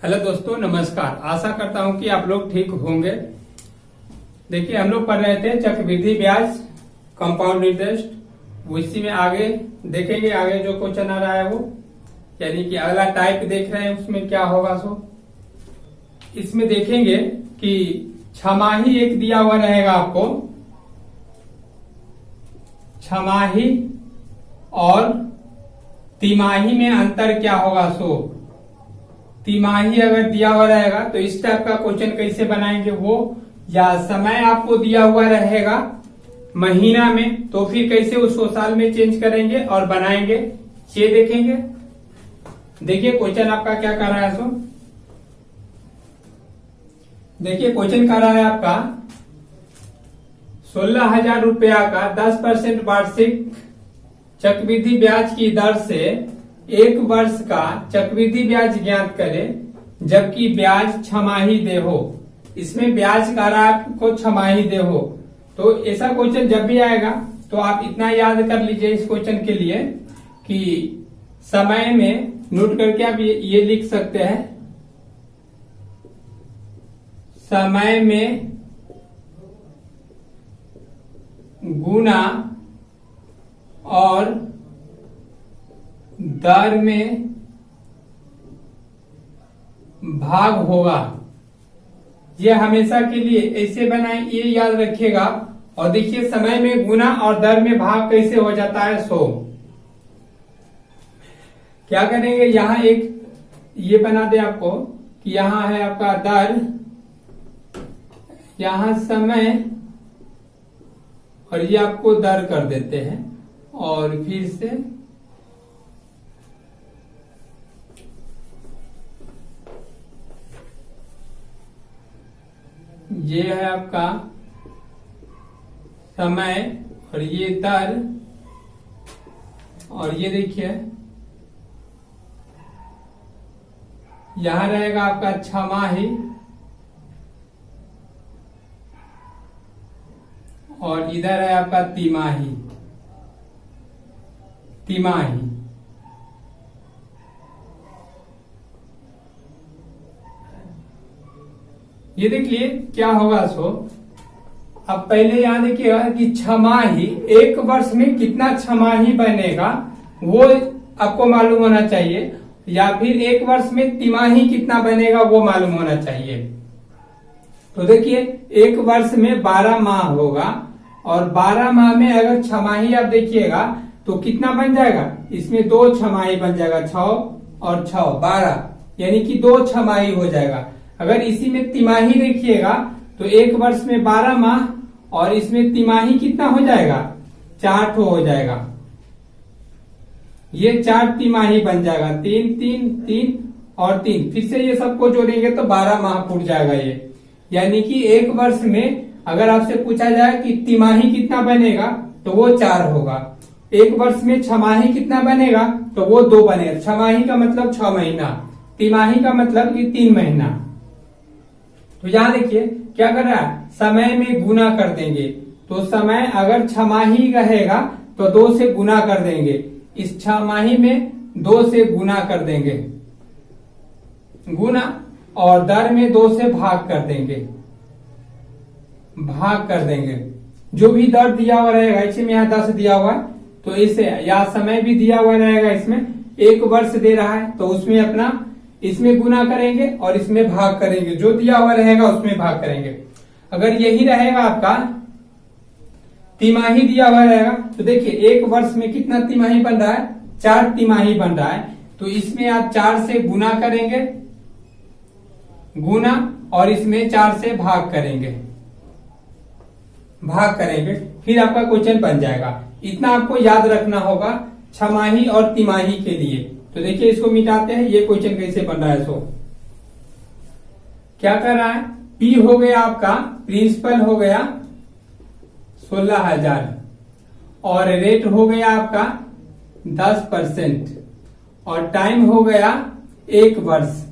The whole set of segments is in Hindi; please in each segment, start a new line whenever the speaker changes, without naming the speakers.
हेलो दोस्तों, नमस्कार। आशा करता हूं कि आप लोग ठीक होंगे। देखिए, हम लोग पढ़ रहे थे चक्रवृद्धि ब्याज कंपाउंड इंटरेस्ट। उसी में आगे देखेंगे, आगे जो क्वेश्चन आ रहा है वो, यानी कि अगला टाइप देख रहे हैं, उसमें क्या होगा। सो इसमें देखेंगे कि छमाही एक दिया हुआ रहेगा आपको, छमाही और तिमाही में अंतर क्या होगा। सो तिमाही अगर दिया हुआ रहेगा तो इस टाइप का क्वेश्चन कैसे बनाएंगे वो, या समय आपको दिया हुआ रहेगा महीना में, तो फिर कैसे उसको साल में चेंज करेंगे और बनाएंगे, ये देखेंगे। देखिए क्वेश्चन आपका क्या कर रहा है। सो देखिए क्वेश्चन कर रहा है आपका 16,000 रुपया का 10% वार्षिक चक्रवृद्धि ब्याज की दर से एक वर्ष का चक्रवृद्धि ब्याज ज्ञात करें, जबकि ब्याज छमाही दे हो। इसमें ब्याज का आपको छमाही दे हो, तो ऐसा क्वेश्चन जब भी आएगा तो आप इतना याद कर लीजिए इस क्वेश्चन के लिए कि समय में नोट करके आप ये लिख सकते हैं, समय में गुना और दर में भाग होगा। ये हमेशा के लिए ऐसे बनाए, ये याद रखिएगा। और देखिए समय में गुना और दर में भाग कैसे हो जाता है। सो क्या करेंगे, यहां एक ये बना दे आपको कि यहां है आपका दर, यहां समय, और ये आपको दर कर देते हैं। और फिर से ये है आपका समय और ये दर, और ये देखिए यहां रहेगा आपका छमाही और इधर है आपका तिमाही। ये देखिए क्या होगा। सो अब पहले यहां देखिएगा कि छमाही, एक वर्ष में कितना छमाही बनेगा वो आपको मालूम होना चाहिए, या फिर एक वर्ष में तिमाही कितना बनेगा वो मालूम होना चाहिए। तो देखिए एक वर्ष में 12 माह होगा, और 12 माह में अगर छमाही आप देखिएगा तो कितना बन जाएगा, इसमें 2 छमाही बन जाएगा, 6 और 6 12, यानी कि 2 छमाही हो जाएगा। अगर इसी में तिमाही देखिएगा तो एक वर्ष में 12 माह, और इसमें तिमाही कितना हो जाएगा, 4 ठो हो जाएगा। ये 4 तिमाही बन जाएगा, 3 3 3 और 3, फिर से ये सबको जोड़ेंगे तो 12 माह फूट जाएगा ये। यानी कि एक वर्ष में अगर आपसे पूछा जाए कि तिमाही कितना बनेगा तो वो 4 होगा। एक वर्ष में छमाही कितना बनेगा तो वो 2 बनेगा। छमाही का मतलब 6 महीना, तिमाही का मतलब कि 3 महीना। तो यहां देखिए क्या कर रहा है, समय में गुना कर देंगे। तो समय अगर छमाही रहेगा तो 2 से गुना कर देंगे, इस छमाही में 2 से गुना कर देंगे, गुना, और दर में 2 से भाग कर देंगे। जो भी दर दिया हुआ रहेगा, इसमें यहाँ 10 दिया हुआ है तो इसे, या समय भी दिया हुआ रहेगा, इसमें एक वर्ष दे रहा है तो उसमें अपना इसमें गुना करेंगे और इसमें भाग करेंगे, जो दिया हुआ रहेगा उसमें भाग करेंगे। अगर यही रहेगा आपका तिमाही दिया हुआ रहेगा तो देखिए एक वर्ष में कितना तिमाही बन रहा है, 4 तिमाही बन रहा है, तो इसमें आप 4 से गुना करेंगे, गुना, और इसमें 4 से भाग करेंगे, फिर आपका क्वेश्चन बन जाएगा। इतना आपको याद रखना होगा छमाही और तिमाही के लिए। तो देखिए इसको मिटाते हैं, ये क्वेश्चन कैसे बन रहा है। सो क्या कर रहा है, पी हो गया आपका, प्रिंसिपल हो गया 16,000, और रेट हो गया आपका 10%, और टाइम हो गया 1 वर्ष,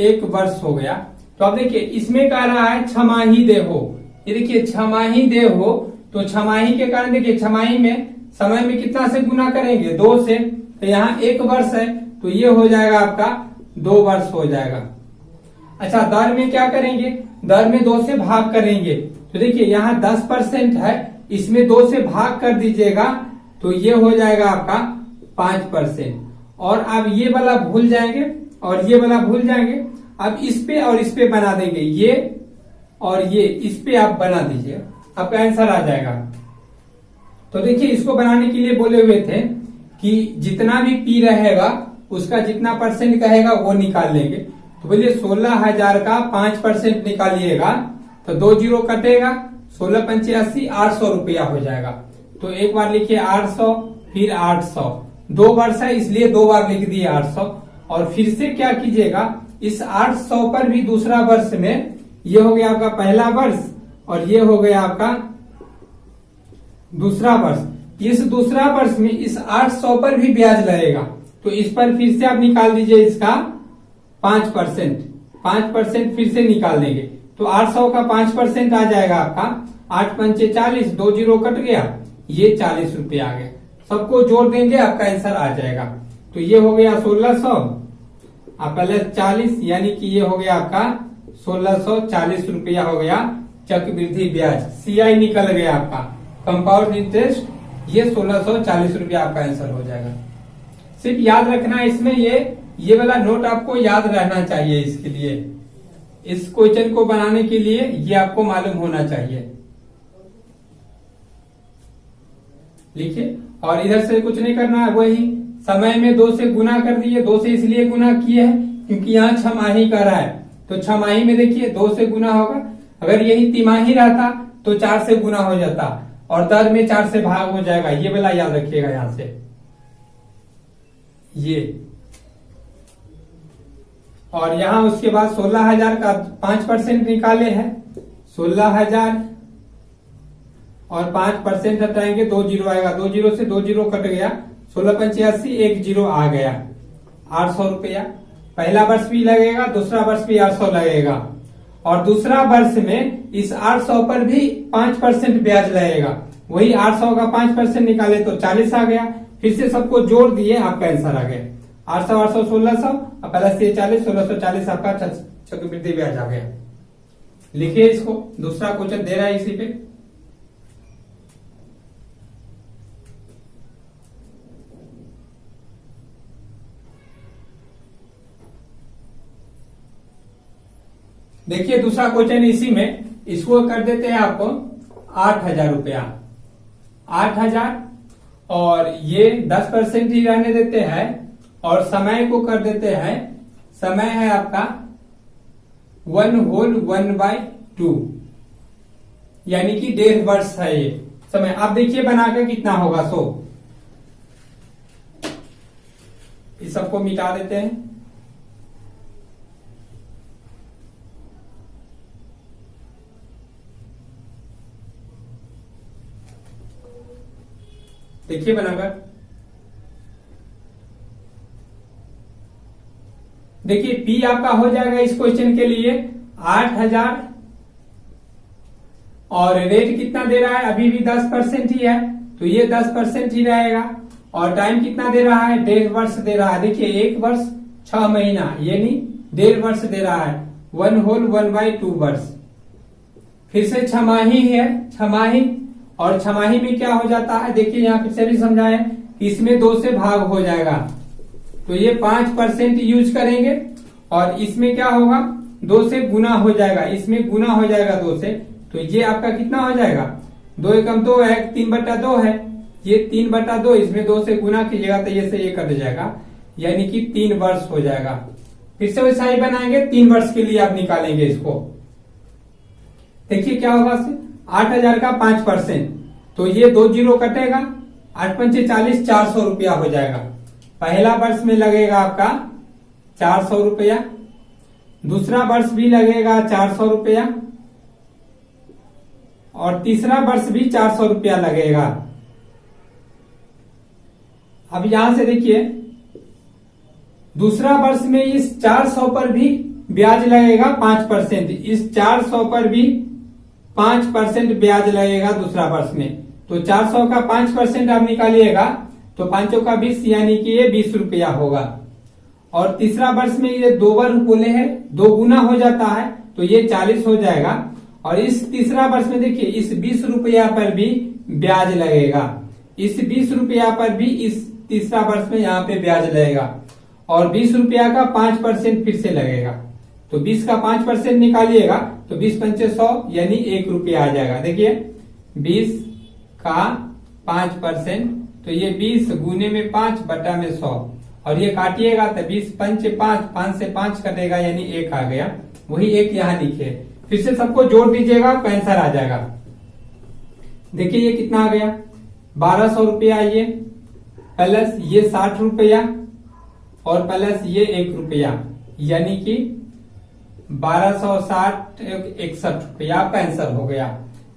1 वर्ष हो गया। तो अब देखिए इसमें कह रहा है छमाही दे हो। ये देखिए छमाही दे हो, तो छमाही के कारण देखिए छमाही में समय में कितना से गुना करेंगे, 2 से, तो यहाँ 1 वर्ष है तो ये हो जाएगा आपका 2 वर्ष हो जाएगा। अच्छा, दर में क्या करेंगे, दर में 2 से भाग करेंगे। तो देखिए यहाँ 10% है, इसमें 2 से भाग कर दीजिएगा तो ये हो जाएगा आपका 5%। और अब ये वाला भूल जाएंगे और ये वाला भूल जाएंगे। अब इस पे और इस पे बना देंगे, ये और ये इस पे आप बना दीजिए, आपका आंसर आ जाएगा। तो देखिए इसको बनाने के लिए बोले हुए थे कि जितना भी पी रहेगा उसका जितना परसेंट कहेगा वो निकाल लेंगे। तो बोलिए 16,000 का 5% निकालिएगा तो 2 जीरो कटेगा, 16 पंचे 80, 800 रुपया हो जाएगा। तो एक बार लिखिए 800, फिर 800, 2 वर्ष है इसलिए 2 बार लिख दिए 800। और फिर से क्या कीजिएगा, इस 800 पर भी दूसरा वर्ष में, ये हो गया आपका पहला वर्ष और ये हो गया आपका दूसरा वर्ष। इस दूसरा वर्ष में इस 800 पर भी ब्याज लगेगा, तो इस पर फिर से आप निकाल दीजिए इसका 5%, 5% फिर से निकाल देंगे। तो 800 का 5% आ जाएगा आपका 8 पंचे 40, 2 जीरो कट गया, ये 40 रुपये आ गए। सबको जोड़ देंगे आपका आंसर आ जाएगा। तो ये हो गया 1600 प्लस 40, यानी कि ये हो गया आपका 1640 रुपया हो गया चक्रवृद्धि ब्याज। CI निकल गया आपका, कंपाउंड इंटरेस्ट, ये 1640 रुपया आपका आंसर हो जाएगा। सिर्फ याद रखना इसमें ये वाला नोट आपको याद रहना चाहिए। इसके लिए, इस क्वेश्चन को बनाने के लिए ये आपको मालूम होना चाहिए। लिखिए, और इधर से कुछ नहीं करना है, वही समय में 2 से गुना कर दिए। 2 से इसलिए गुना किए हैं क्योंकि यहाँ छमाही का रहा है, तो छमाही में देखिए 2 से गुना होगा। अगर यही तिमाही रहता तो 4 से गुना हो जाता और दर में 4 से भाग हो जाएगा। ये वाला याद रखिएगा यहां से। ये और यहां उसके बाद 16,000 का 5% निकाले हैं, 16,000 और 5% हटाएंगे, 2 जीरो आएगा, 2 जीरो से 2 जीरो कट गया, 16 पंचे 80, 1 जीरो आ गया, 800 रुपया। पहला वर्ष भी लगेगा, दूसरा वर्ष भी 800 लगेगा और दूसरा वर्ष में इस 800 पर भी 5% ब्याज लगेगा। वही 800 का 5% निकाले तो 40 आ गया। फिर से सबको जोड़ दिए, आपका आंसर आ गया 800, 800, 1600 और प्लस ये 40, 1640 आपका चक्रवृद्धि ब्याज आ गया। लिखिए इसको, दूसरा क्वेश्चन दे रहा है इसी पे। देखिए दूसरा क्वेश्चन इसी में, इसको कर देते हैं आपको 8,000 रुपया, 8,000 और ये 10% ही रहने देते हैं और समय को कर देते हैं, समय है आपका 1/1/2 यानी कि 1.5 वर्ष है ये समय। आप देखिए बनाकर कितना होगा 100। इस सबको मिटा देते हैं। देखिए बनाकर, देखिए P आपका हो जाएगा इस क्वेश्चन के लिए 8,000 और रेट कितना दे रहा है, अभी भी 10% ही है तो ये 10% ही रहेगा। और टाइम कितना दे रहा है, 1.5 वर्ष दे रहा है। देखिए 1 वर्ष 6 महीना, ये नहीं 1.5 वर्ष दे रहा है, 1/1/2 वर्ष। फिर से छमाही है, छमाही, और छमाही में क्या हो जाता है, देखिए यहाँ फिर से भी समझाए, इसमें 2 से भाग हो जाएगा तो ये 5% यूज करेंगे और इसमें क्या होगा 2 से गुना हो जाएगा, इसमें गुना हो जाएगा 2 से, तो ये आपका कितना हो जाएगा 2 एकम 2 है, 3/2 है, ये 3/2, इसमें 2 से गुना कीजिएगा तो ये से ये कट जाएगा, यानी कि 3 वर्ष हो जाएगा। फिर से वैसा ही बनाएंगे, 3 वर्ष के लिए आप निकालेंगे इसको। देखिए क्या होगा, 8,000 का 5%, तो ये 2 जीरो कटेगा, 8 पंचे 40, 400 रुपया हो जाएगा। पहला वर्ष में लगेगा आपका 400 रुपया, दूसरा वर्ष भी लगेगा 400 रुपया और तीसरा वर्ष भी 400 रुपया लगेगा। अब यहां से देखिए दूसरा वर्ष में इस 400 पर भी ब्याज लगेगा 5%, इस 400 पर भी 5% ब्याज लगेगा दूसरा वर्ष में। तो 400 का 5% आप निकालिएगा तो 5 का 20, यानी कि ये 20 रुपया होगा। और तीसरा वर्ष में ये 2 वर्ष बोले हैं, 2 गुना हो जाता है तो ये 40 हो जाएगा। और इस तीसरा वर्ष में देखिए इस 20 रुपया पर भी ब्याज लगेगा, इस 20 रुपया पर भी इस तीसरा वर्ष में यहाँ पे ब्याज लगेगा। और 20 रुपया का 5% फिर से लगेगा, तो 20 का 5% निकालिएगा तो 20 पंचे 100 यानी 1 रुपया आ जाएगा। देखिए 20 का 5% तो ये 20 गुने में 5 बटा में 100, और ये काटिएगा तो 20 पंचे 5, 5 से 5 कटेगा यानी 1 आ गया, वही 1 यहाँ लिखे। फिर से सबको जोड़ दीजिएगा तो आंसर आ जाएगा। देखिए ये कितना आ गया, 1200 रुपया ये प्लस ये 60 रुपया और प्लस ये 1 रुपया, यानी कि 1260 61 रुपया आपका आंसर हो गया।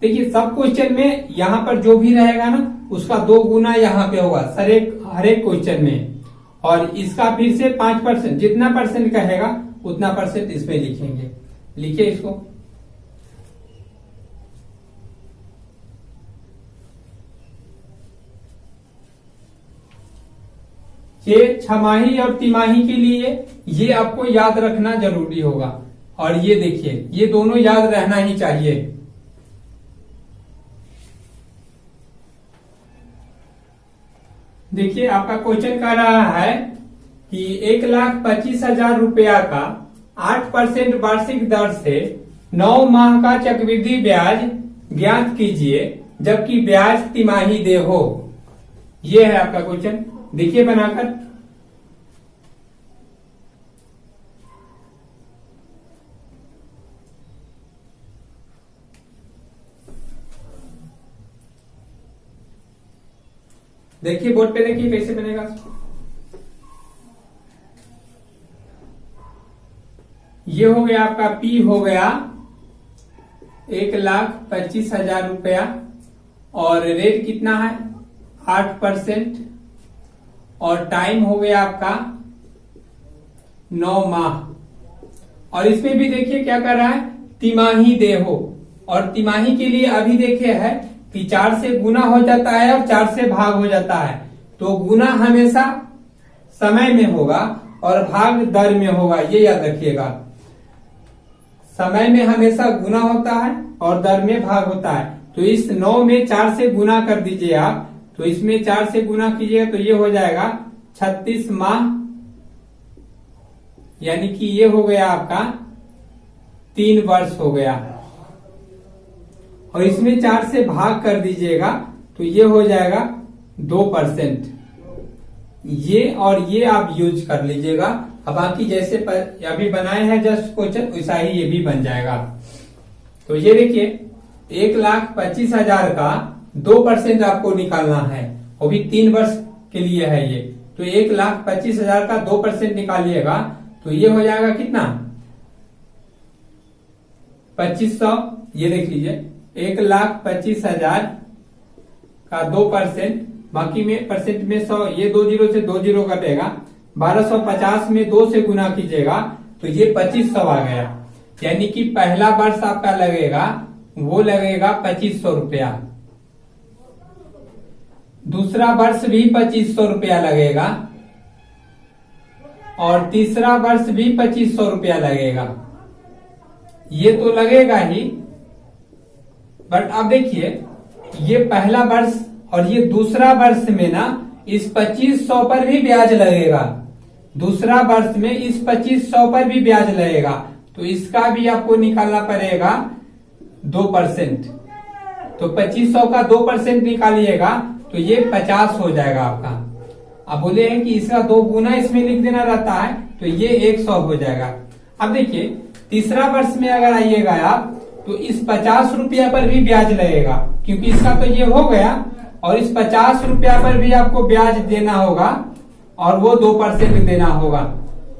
देखिए सब क्वेश्चन में यहाँ पर जो भी रहेगा ना उसका 2 गुना यहाँ पे होगा हर एक क्वेश्चन में, और इसका फिर से 5%, जितना परसेंट कहेगा उतना परसेंट इसमें लिखेंगे। लिखिए इसको, ये छमाही और तिमाही के लिए ये आपको याद रखना जरूरी होगा। और ये देखिए ये दोनों याद रहना ही चाहिए। देखिए आपका क्वेश्चन कह रहा है कि 1,25,000 रुपया का 8% वार्षिक दर से 9 माह का चक्रवृद्धि ब्याज ज्ञात कीजिए जबकि ब्याज तिमाही दे हो। ये है आपका क्वेश्चन, देखिए बनाकर। देखिए बोर्ड पे देखिए कैसे बनेगा। ये हो गया आपका P हो गया 1,25,000 रुपया, और रेट कितना है 8%, और टाइम हो गया आपका 9 माह। और इसमें भी देखिए क्या कर रहा है, तिमाही दे हो, और तिमाही के लिए अभी देखिए है कि 4 से गुना हो जाता है और 4 से भाग हो जाता है, तो गुना हमेशा समय में होगा और भाग दर में होगा, ये याद रखिएगा। समय में हमेशा गुना होता है और दर में भाग होता है। तो इस 9 में 4 से गुना कर दीजिए आप, तो इसमें 4 से गुना कीजिएगा तो ये हो जाएगा 36 माह, यानी कि ये हो गया आपका 3 वर्ष हो गया। और इसमें 4 से भाग कर दीजिएगा तो ये हो जाएगा 2%। ये और ये आप यूज कर लीजिएगा। अब बाकी जैसे अभी बनाए हैं जस्ट क्वेश्चन वैसा ही ये भी बन जाएगा। तो ये देखिए 1,25,000 का 2% आपको निकालना है, वो भी 3 वर्ष के लिए है ये। तो 1,25,000 का 2% निकालिएगा तो ये हो जाएगा कितना 2500। ये देख लीजिए 1,25,000 का 2%, बाकी में परसेंट में 100, ये 2 जीरो से 2 जीरो कटेगा। 1250 में 2 से गुना कीजिएगा तो ये 2500 आ गया, यानी कि पहला वर्ष आपका लगेगा वो लगेगा 2500 रुपया, दूसरा वर्ष भी 2500 रुपया लगेगा, और तीसरा वर्ष भी 2500 रुपया लगेगा। ये तो लगेगा ही, बट अब देखिए ये पहला वर्ष और ये दूसरा वर्ष में ना इस 2500 पर भी ब्याज लगेगा, दूसरा वर्ष में इस 2500 पर भी ब्याज लगेगा, तो इसका भी आपको निकालना पड़ेगा 2%। तो 2500 का 2% निकालिएगा तो ये 50 हो जाएगा आपका। अब बोले हैं कि इसका 2 गुना इसमें लिख देना रहता है तो ये 100 हो जाएगा। अब देखिए तीसरा वर्ष में अगर आइएगा आप तो इस 50 रुपया पर भी ब्याज लगेगा, क्योंकि इसका तो ये हो गया, और इस 50 रुपया पर भी आपको ब्याज देना होगा और वो 2% देना होगा।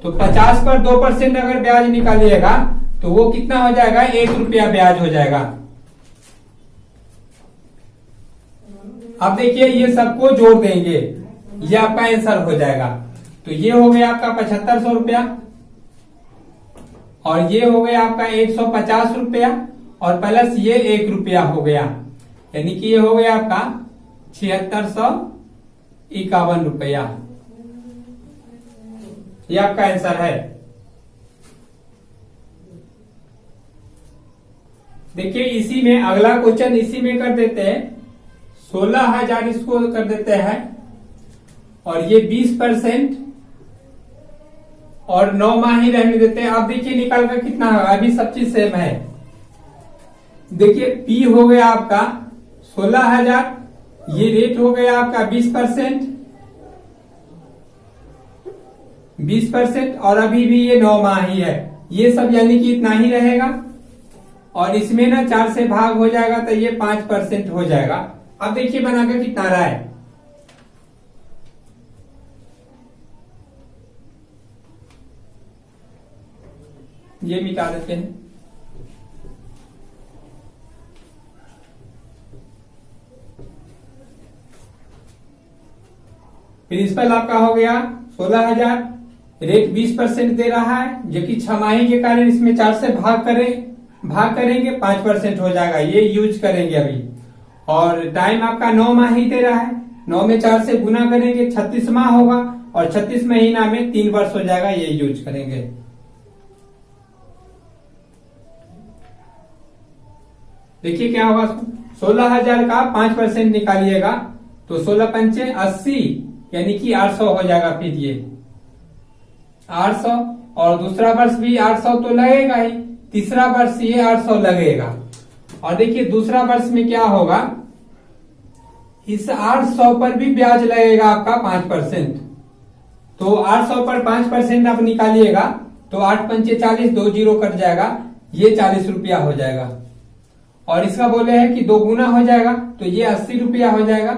तो 50 पर 2% अगर ब्याज निकालिएगा तो वो कितना हो जाएगा 1 रुपया ब्याज हो जाएगा। अब देखिए ये सबको जोड़ देंगे, ये आपका आंसर हो जाएगा। तो ये हो गया आपका 7500 रुपया, और ये हो गया आपका 150 रुपया, और प्लस ये 1 रुपया हो गया, यानी कि ये हो गया आपका 7651 रुपया। ये आपका आंसर है। देखिए इसी में अगला क्वेश्चन इसी में कर देते हैं। 16,000 इसको कर देते हैं और ये 20% और 9 माह ही रहने देते हैं। अब देखिए निकाल कर कितना होगा, अभी सब चीज सेम है। देखिए पी हो गया आपका 16,000, ये रेट हो गया आपका 20% और अभी भी ये 9 माह ही है। ये सब यानी कि इतना ही रहेगा और इसमें ना 4 से भाग हो जाएगा तो ये 5% हो जाएगा। अब देखिए बनाकर कितना रहा है। ये मिटा देते हैं। प्रिंसिपल आपका हो गया 16,000, रेट 20% दे रहा है जो कि 6 माही के कारण इसमें 4 से भाग करेंगे 5% हो जाएगा, ये यूज करेंगे अभी। और टाइम आपका 9 माह ही दे रहा है, 9 में 4 से गुना करेंगे 36 माह होगा और 36 महीना में 3 वर्ष हो जाएगा, ये यूज करेंगे। देखिए क्या होगा, 16,000 का 5% निकालिएगा तो 16 पंचे 80 यानी कि 800 हो जाएगा। फिर ये 800 और दूसरा वर्ष भी 800 तो लगेगा ही, तीसरा वर्ष ये 800 लगेगा। और देखिए दूसरा वर्ष में क्या होगा, इस 800 पर भी ब्याज लगेगा आपका 5%। तो 800 पर 5% आप निकालिएगा तो 8 पंचे 40, 2 जीरो कट जाएगा, ये 40 रुपया हो जाएगा। और इसका बोले है कि 2 गुना हो जाएगा तो ये 80 रुपया हो जाएगा।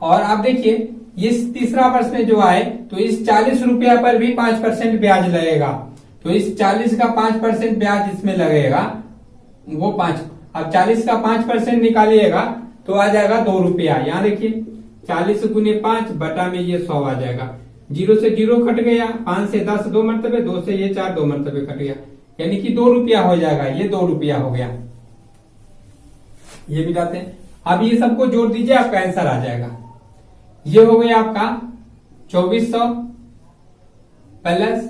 और आप देखिए इस तीसरा वर्ष में जो आए तो इस 40 रुपया पर भी 5% ब्याज लगेगा, तो इस 40 का 5% ब्याज इसमें लगेगा, वो 5। अब 40 का 5% निकालिएगा तो आ जाएगा 2 रुपया। यहाँ देखिए 40 गुने 5 बटा में ये 100 आ जाएगा, 0 से 0 कट गया, 5 से 10 2 मरतबे, 2 से ये 4 2 मरतबे कट गया, यानी कि 2 रुपया हो जाएगा, ये 2 रुपया हो गया। ये भी जाते हैं। अब ये सबको जोड़ दीजिए, आपका आंसर आ जाएगा। ये हो गया आपका 2400 प्लस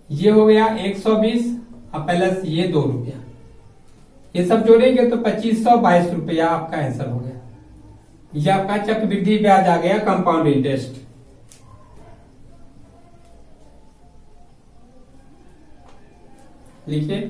ये हो गया 120 और प्लस ये 2 रुपया, ये सब जोड़ेंगे तो 2522 रुपया आपका आंसर हो गया। ये आपका चक्रवृद्धि ब्याज आ गया, कंपाउंड इंटरेस्ट। लिखिए।